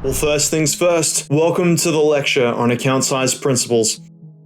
Well, first things first, welcome to the lecture on account size principles.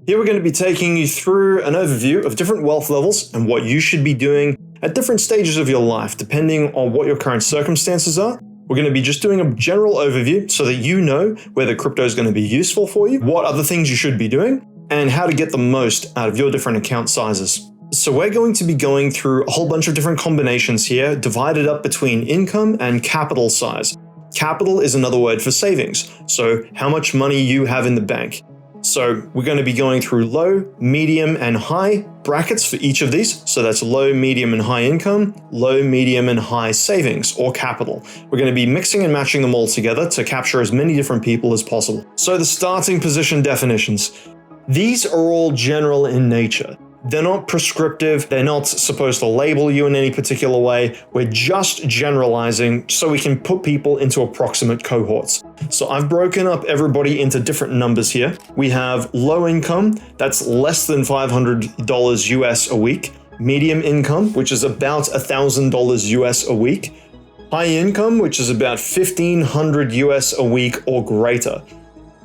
Here we're going to be taking you through an overview of different wealth levels and what you should be doing at different stages of your life, depending on what your current circumstances are. We're going to be just doing a general overview so that you know whether crypto is going to be useful for you, what other things you should be doing, and how to get the most out of your different account sizes. So we're going to be going through a whole bunch of different combinations here, divided up between income and capital size. Capital is another word for savings, so how much money you have in the bank. So we're going to be going through low, medium, and high brackets for each of these. So that's low, medium, and high income, low, medium, and high savings or capital. We're going to be mixing and matching them all together to capture as many different people as possible. So the starting position definitions. These are all general in nature. They're not prescriptive. They're not supposed to label you in any particular way. We're just generalizing so we can put people into approximate cohorts. So I've broken up everybody into different numbers here. We have low income, that's less than $500 US a week. Medium income, which is about $1,000 US a week. High income, which is about $1,500 US a week or greater.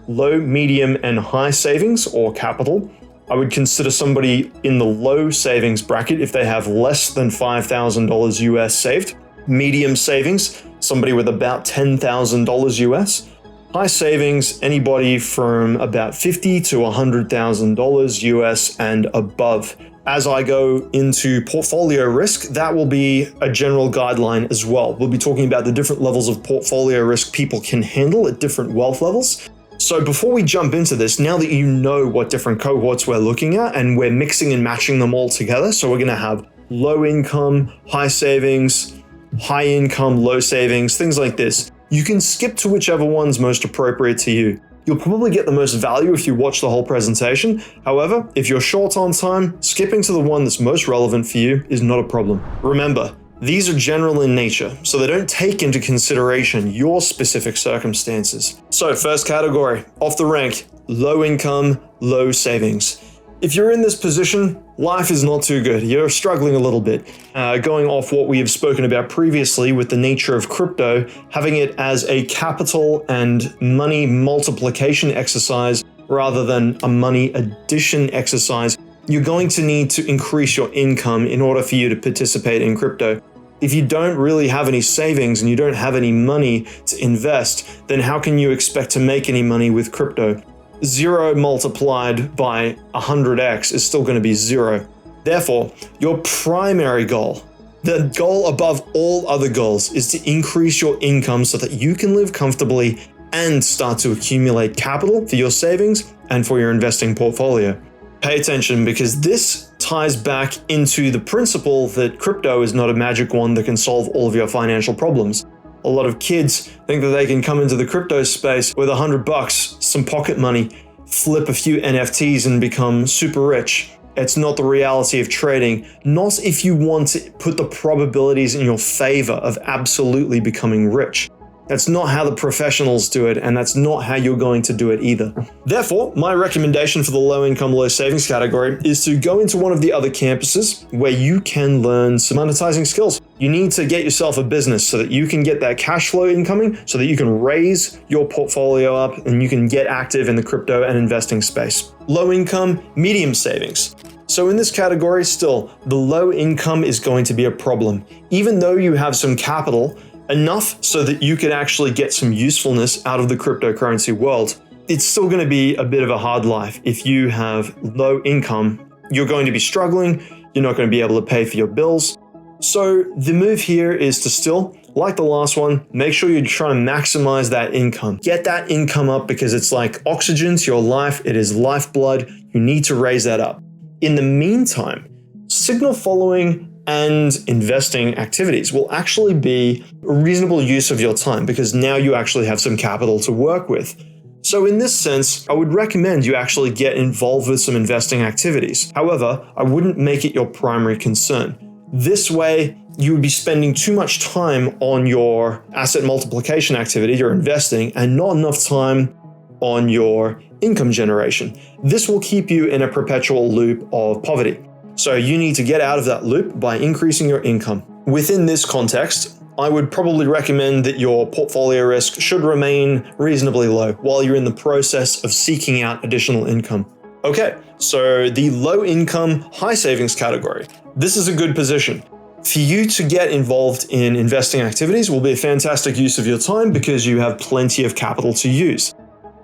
Low, medium, and high savings or capital. I would consider somebody in the low savings bracket if they have less than $5,000 US saved. Medium savings, somebody with about $10,000 US. High savings, anybody from about $50,000 to $100,000 US and above. As I go into portfolio risk, that will be a general guideline as well. We'll be talking about the different levels of portfolio risk people can handle at different wealth levels. So before we jump into this, now that you know what different cohorts we're looking at and we're mixing and matching them all together, so we're going to have low income, high savings, high income, low savings, things like this. You can skip to whichever one's most appropriate to you. You'll probably get the most value if you watch the whole presentation. However, if you're short on time, skipping to the one that's most relevant for you is not a problem. Remember, these are general in nature, so they don't take into consideration your specific circumstances. So first category, off the rank, low income, low savings. If you're in this position, life is not too good. You're struggling a little bit. Going off what we have spoken about previously with the nature of crypto, having it as a capital and money multiplication exercise rather than a money addition exercise, you're going to need to increase your income in order for you to participate in crypto. If you don't really have any savings and you don't have any money to invest, then how can you expect to make any money with crypto? 0 multiplied by 100x is still going to be 0. Therefore, your primary goal, the goal above all other goals, is to increase your income so that you can live comfortably and start to accumulate capital for your savings and for your investing portfolio. Pay attention, because this ties back into the principle that crypto is not a magic wand that can solve all of your financial problems. A lot of kids think that they can come into the crypto space with $100, some pocket money, flip a few NFTs and become super rich. It's not the reality of trading. Not if you want to put the probabilities in your favor of absolutely becoming rich. That's not how the professionals do it, and that's not how you're going to do it either. Therefore, my recommendation for the low income, low savings category is to go into one of the other campuses where you can learn some monetizing skills. You need to get yourself a business so that you can get that cash flow incoming, so that you can raise your portfolio up and you can get active in the crypto and investing space. Low income, medium savings. So in this category still, the low income is going to be a problem. Even though you have some capital, enough so that you could actually get some usefulness out of the cryptocurrency world, it's still going to be a bit of a hard life. If you have low income, you're going to be struggling. You're not going to be able to pay for your bills. So the move here is to still, like the last one, make sure you try and maximize that income. Get that income up, because it's like oxygen to your life. It is lifeblood. You need to raise that up. In the meantime, signal following and investing activities will actually be a reasonable use of your time, because now you actually have some capital to work with. So in this sense, I would recommend you actually get involved with some investing activities. However, I wouldn't make it your primary concern. This way, you would be spending too much time on your asset multiplication activity, your investing, and not enough time on your income generation. This will keep you in a perpetual loop of poverty. So you need to get out of that loop by increasing your income. Within this context, I would probably recommend that your portfolio risk should remain reasonably low while you're in the process of seeking out additional income. Okay, so the low income, high savings category. This is a good position. For you to get involved in investing activities will be a fantastic use of your time because you have plenty of capital to use.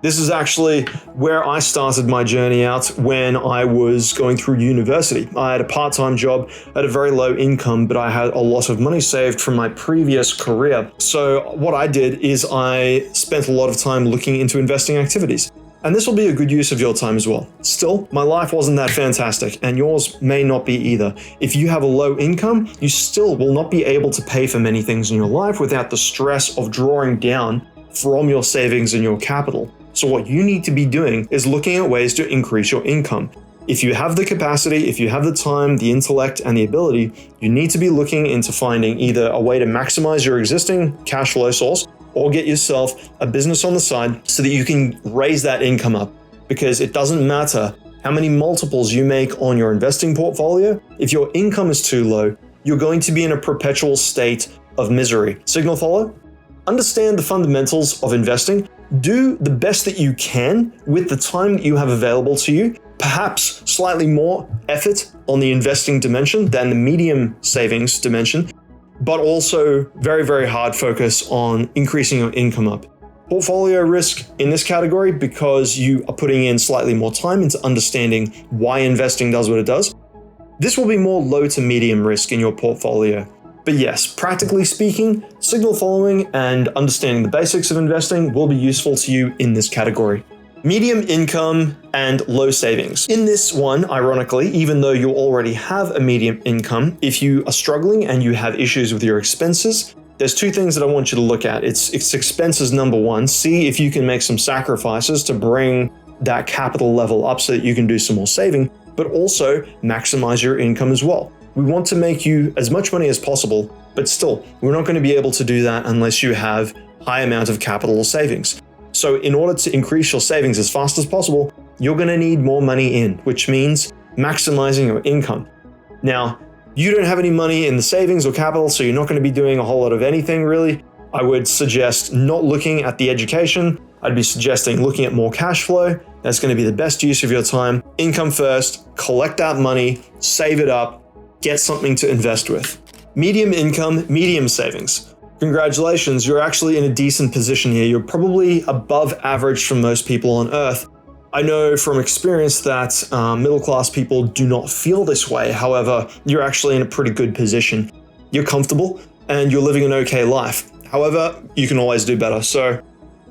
This is actually where I started my journey out when I was going through university. I had a part-time job at a very low income, but I had a lot of money saved from my previous career. So what I did is I spent a lot of time looking into investing activities. And this will be a good use of your time as well. Still, my life wasn't that fantastic, and yours may not be either. If you have a low income, you still will not be able to pay for many things in your life without the stress of drawing down from your savings and your capital. So what you need to be doing is looking at ways to increase your income. If you have the capacity, if you have the time, the intellect, and the ability, you need to be looking into finding either a way to maximize your existing cash flow source or get yourself a business on the side so that you can raise that income up. Because it doesn't matter how many multiples you make on your investing portfolio, if your income is too low, you're going to be in a perpetual state of misery. Signal follow? Understand the fundamentals of investing. Do the best that you can with the time that you have available to you. Perhaps slightly more effort on the investing dimension than the medium savings dimension, but also very, very hard focus on increasing your income up. Portfolio risk in this category, because you are putting in slightly more time into understanding why investing does what it does. This will be more low to medium risk in your portfolio. But yes, practically speaking, signal following and understanding the basics of investing will be useful to you in this category. Medium income and low savings. In this one, ironically, even though you already have a medium income, if you are struggling and you have issues with your expenses, there's two things that I want you to look at. It's expenses number one. See if you can make some sacrifices to bring that capital level up so that you can do some more saving, but also maximize your income as well. We want to make you as much money as possible, but still, we're not going to be able to do that unless you have high amount of capital or savings. So in order to increase your savings as fast as possible, you're going to need more money in, which means maximizing your income. Now, you don't have any money in the savings or capital, so you're not going to be doing a whole lot of anything really. I would suggest not looking at the education. I'd be suggesting looking at more cash flow. That's going to be the best use of your time. Income first, collect that money, save it up, get something to invest with. Medium income, medium savings. Congratulations, you're actually in a decent position here. You're probably above average from most people on Earth. I know from experience that middle-class people do not feel this way. However, you're actually in a pretty good position. You're comfortable and you're living an okay life. However, you can always do better. So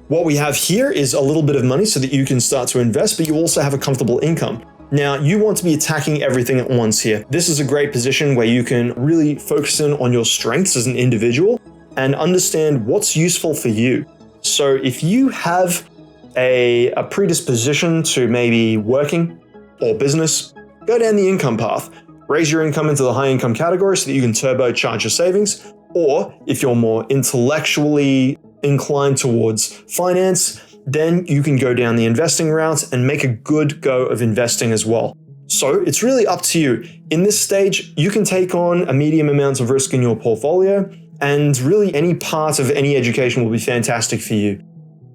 what we have here is a little bit of money so that you can start to invest, but you also have a comfortable income. Now, you want to be attacking everything at once here. This is a great position where you can really focus in on your strengths as an individual and understand what's useful for you. So if you have a predisposition to maybe working or business, go down the income path. Raise your income into the high income category so that you can turbocharge your savings. Or if you're more intellectually inclined towards finance, then you can go down the investing route and make a good go of investing as well. So it's really up to you. In this stage, you can take on a medium amount of risk in your portfolio, and really any part of any education will be fantastic for you.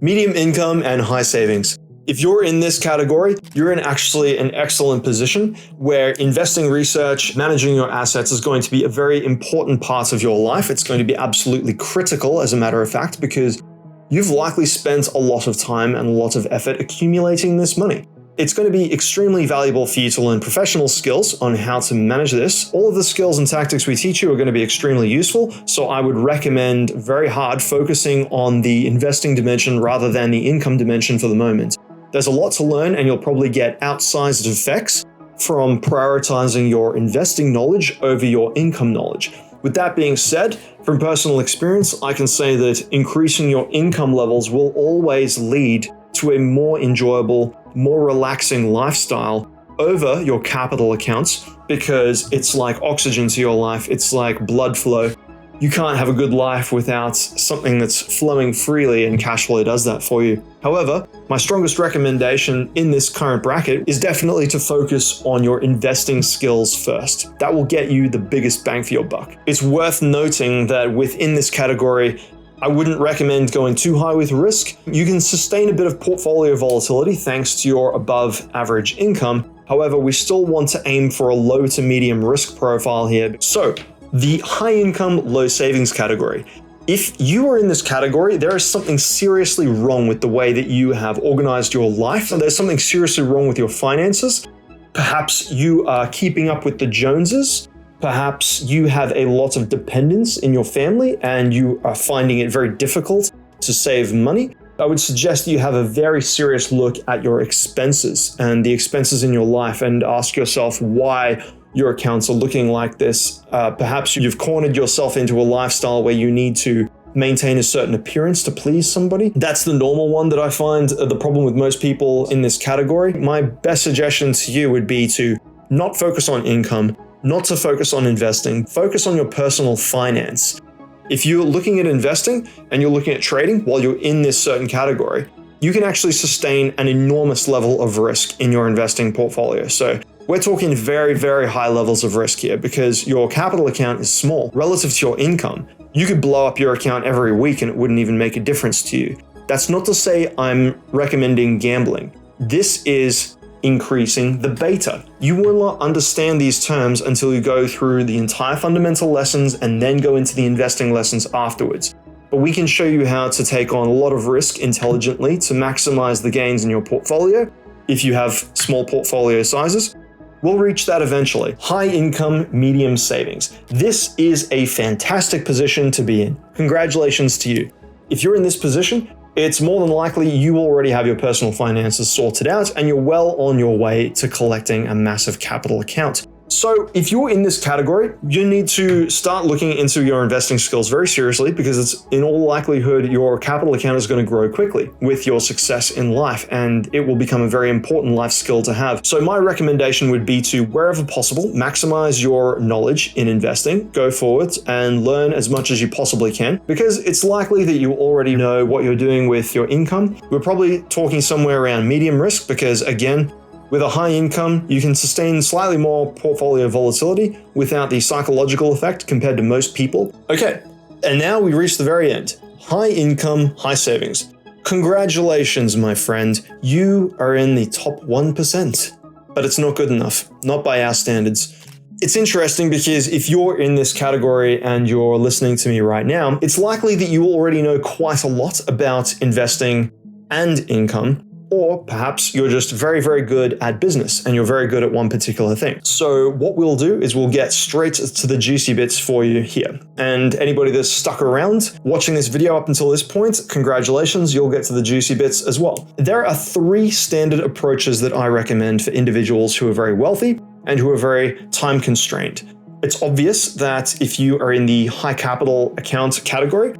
Medium income and high savings. If you're in this category, you're in actually an excellent position where investing research, managing your assets is going to be a very important part of your life. It's going to be absolutely critical, as a matter of fact, because you've likely spent a lot of time and a lot of effort accumulating this money. It's going to be extremely valuable for you to learn professional skills on how to manage this. All of the skills and tactics we teach you are going to be extremely useful, so I would recommend very hard focusing on the investing dimension rather than the income dimension for the moment. There's a lot to learn, and you'll probably get outsized effects from prioritizing your investing knowledge over your income knowledge. With that being said, from personal experience, I can say that increasing your income levels will always lead to a more enjoyable, more relaxing lifestyle over your capital accounts, because it's like oxygen to your life. It's like blood flow. You can't have a good life without something that's flowing freely, and cash flow does that for you. However, my strongest recommendation in this current bracket is definitely to focus on your investing skills first. That will get you the biggest bang for your buck. It's worth noting that within this category, I wouldn't recommend going too high with risk. You can sustain a bit of portfolio volatility thanks to your above average income. However, we still want to aim for a low to medium risk profile here. So, the high income, low savings category. If you are in this category, there is something seriously wrong with the way that you have organized your life. There's something seriously wrong with your finances. Perhaps you are keeping up with the Joneses. Perhaps you have a lot of dependents in your family and you are finding it very difficult to save money. I would suggest that you have a very serious look at your expenses and the expenses in your life and ask yourself why your accounts are looking like this. Perhaps you've cornered yourself into a lifestyle where you need to maintain a certain appearance to please somebody. That's the normal one that I find the problem with most people in this category. My best suggestion to you would be to not focus on income, not to focus on investing, focus on your personal finance. If you're looking at investing and you're looking at trading while you're in this certain category, you can actually sustain an enormous level of risk in your investing portfolio. So we're talking very, very high levels of risk here because your capital account is small relative to your income. You could blow up your account every week and it wouldn't even make a difference to you. That's not to say I'm recommending gambling. This is increasing the beta. You will not understand these terms until you go through the entire fundamental lessons and then go into the investing lessons afterwards. But we can show you how to take on a lot of risk intelligently to maximize the gains in your portfolio. If you have small portfolio sizes, we'll reach that eventually. High income, medium savings. This is a fantastic position to be in. Congratulations to you. If you're in this position, it's more than likely you already have your personal finances sorted out and you're well on your way to collecting a massive capital account. So if you're in this category, you need to start looking into your investing skills very seriously because it's in all likelihood your capital account is going to grow quickly with your success in life and it will become a very important life skill to have. So my recommendation would be to, wherever possible, maximize your knowledge in investing, go forward and learn as much as you possibly can because it's likely that you already know what you're doing with your income. We're probably talking somewhere around medium risk because, again, with a high income, you can sustain slightly more portfolio volatility without the psychological effect compared to most people. Okay, and now we reach the very end. High income, high savings. Congratulations, my friend. You are in the top 1%, but it's not good enough, not by our standards. It's interesting because if you're in this category and you're listening to me right now, it's likely that you already know quite a lot about investing and income. Or perhaps you're just very, very good at business and you're very good at one particular thing. So what we'll do is we'll get straight to the juicy bits for you here. And anybody that's stuck around watching this video up until this point, congratulations, you'll get to the juicy bits as well. There are 3 standard approaches that I recommend for individuals who are very wealthy and who are very time constrained. It's obvious that if you are in the high capital account category,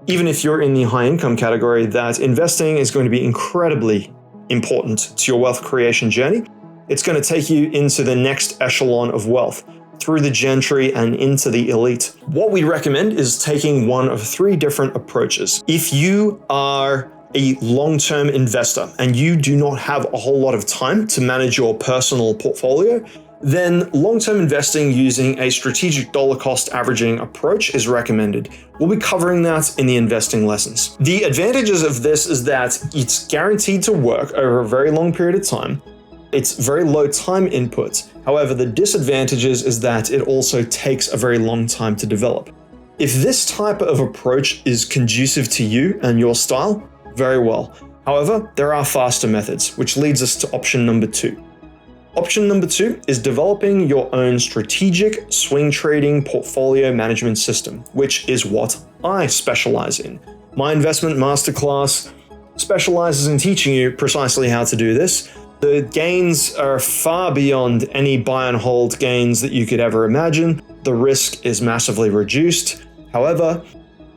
even if you're in the high income category, that investing is going to be incredibly important to your wealth creation journey. It's going to take you into the next echelon of wealth, through the gentry and into the elite. What we recommend is taking one of 3 different approaches. If you are a long-term investor and you do not have a whole lot of time to manage your personal portfolio, then long-term investing using a strategic dollar cost averaging approach is recommended. We'll be covering that in the investing lessons. The advantages of this is that it's guaranteed to work over a very long period of time. It's very low time input. However, the disadvantages is that it also takes a very long time to develop. If this type of approach is conducive to you and your style, very well. However, there are faster methods, which leads us to option number 2. Option number 2 is developing your own strategic swing trading portfolio management system, which is what I specialize in. My investment masterclass specializes in teaching you precisely how to do this. The gains are far beyond any buy and hold gains that you could ever imagine. The risk is massively reduced. However,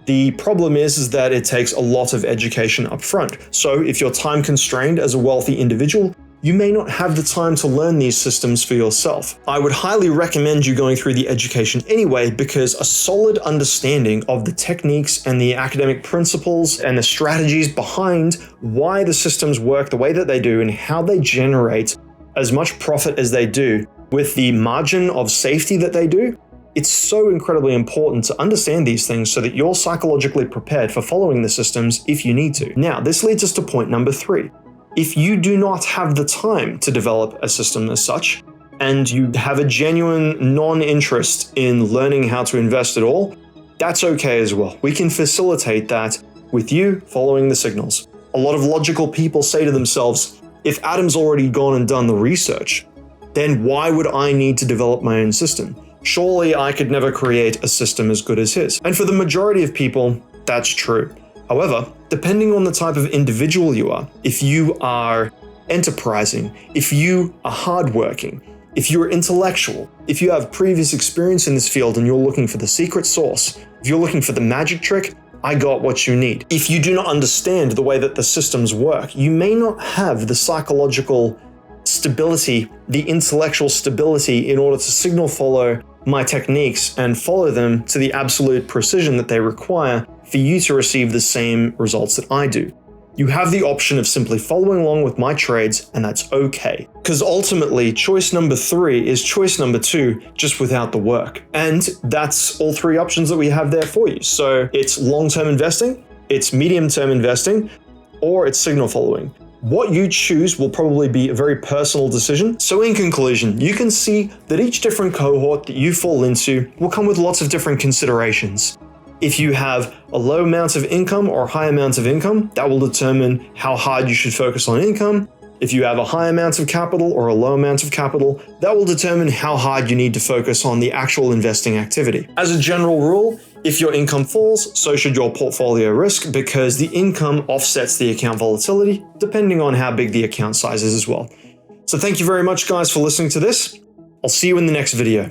the problem is that it takes a lot of education up front. So if you're time constrained as a wealthy individual, you may not have the time to learn these systems for yourself. I would highly recommend you going through the education anyway, because a solid understanding of the techniques and the academic principles and the strategies behind why the systems work the way that they do and how they generate as much profit as they do with the margin of safety that they do, it's so incredibly important to understand these things so that you're psychologically prepared for following the systems if you need to. Now, this leads us to point number 3. If you do not have the time to develop a system as such, and you have a genuine non-interest in learning how to invest at all, that's okay as well. We can facilitate that with you following the signals. A lot of logical people say to themselves, if Adam's already gone and done the research, then why would I need to develop my own system? Surely I could never create a system as good as his. And for the majority of people, that's true. However, depending on the type of individual you are, if you are enterprising, if you are hardworking, if you're intellectual, if you have previous experience in this field and you're looking for the secret sauce, if you're looking for the magic trick, I got what you need. If you do not understand the way that the systems work, you may not have the psychological stability, the intellectual stability in order to signal follow my techniques and follow them to the absolute precision that they require for you to receive the same results that I do. You have the option of simply following along with my trades, and that's okay. Because ultimately, choice number 3 is choice number 2, just without the work. And that's all 3 options that we have there for you. So it's long-term investing, it's medium-term investing, or it's signal following. What you choose will probably be a very personal decision. So in conclusion, you can see that each different cohort that you fall into will come with lots of different considerations. If you have a low amount of income or high amount of income, that will determine how hard you should focus on income. If you have a high amount of capital or a low amount of capital, that will determine how hard you need to focus on the actual investing activity. As a general rule, if your income falls, so should your portfolio risk, because the income offsets the account volatility, depending on how big the account size is as well. So thank you very much, guys, for listening to this. I'll see you in the next video.